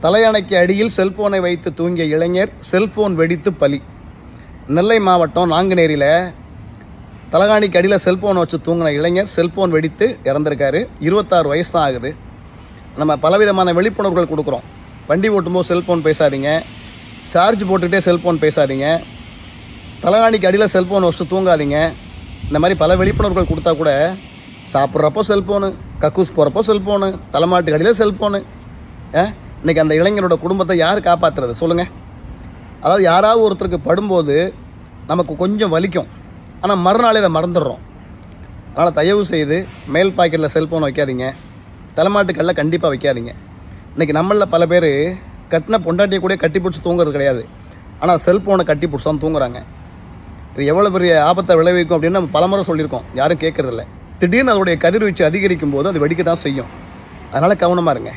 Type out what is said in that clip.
தலையணைக்கு அடியில் செல்போனை வைத்து தூங்கிய இளைஞர் செல்போன் வெடித்து பலி. நெல்லை மாவட்டம் நாங்குநேரியில் தலைகாணிக்கு அடியில் செல்ஃபோனை வச்சு தூங்கின இளைஞர் செல்ஃபோன் வெடித்து இறந்துருக்காரு. 26 வயசு தான் ஆகுது. நம்ம பலவிதமான விழிப்புணர்வுகள் கொடுக்குறோம். வண்டி ஓட்டும்போது செல்ஃபோன் பேசாதீங்க, சார்ஜ் போட்டுக்கிட்டே செல்ஃபோன் பேசாதீங்க, தலைகாணிக்கு அடியில் செல்ஃபோனை வச்சு தூங்காதீங்க. இந்த மாதிரி பல விழிப்புணர்வுகள் கொடுத்தா கூட சாப்பிட்றப்போ செல்ஃபோனு, கக்கூஸ் போகிறப்போ செல்ஃபோனு, தலைமாட்டுக்கு அடியில் செல்ஃபோனு. இன்றைக்கி அந்த இளைஞரோட குடும்பத்தை யார் காப்பாற்றுறது சொல்லுங்கள்? அதாவது யாராவது ஒருத்தருக்கு படும்போது நமக்கு கொஞ்சம் வலிக்கும், ஆனால் மறுநாளே அதை மறந்துடுறோம். அதனால் தயவு செய்து மேல் பாக்கெட்டில் செல்ஃபோன் வைக்காதீங்க, தலைமாட்டுக்கல்ல கண்டிப்பாக வைக்காதீங்க. இன்றைக்கி நம்மளில் பல பேர் கட்டின பொண்டாட்டியை கூட கட்டி பிடிச்சி தூங்குறது கிடையாது, ஆனால் செல்ஃபோனை கட்டி பிடிச்சி தான் தூங்குறாங்க. இது எவ்வளோ பெரிய ஆபத்தை விளைவிக்கும் அப்படின்னு நம்ம பலமுறை சொல்லியிருக்கோம், யாரும் கேட்குறதில்ல. திடீர்னு அதோடைய கதிர்வீச்சு அதிகரிக்கும் போது அது வெடிக்க தான் செய்யும். அதனால் கவனமாக இருங்க.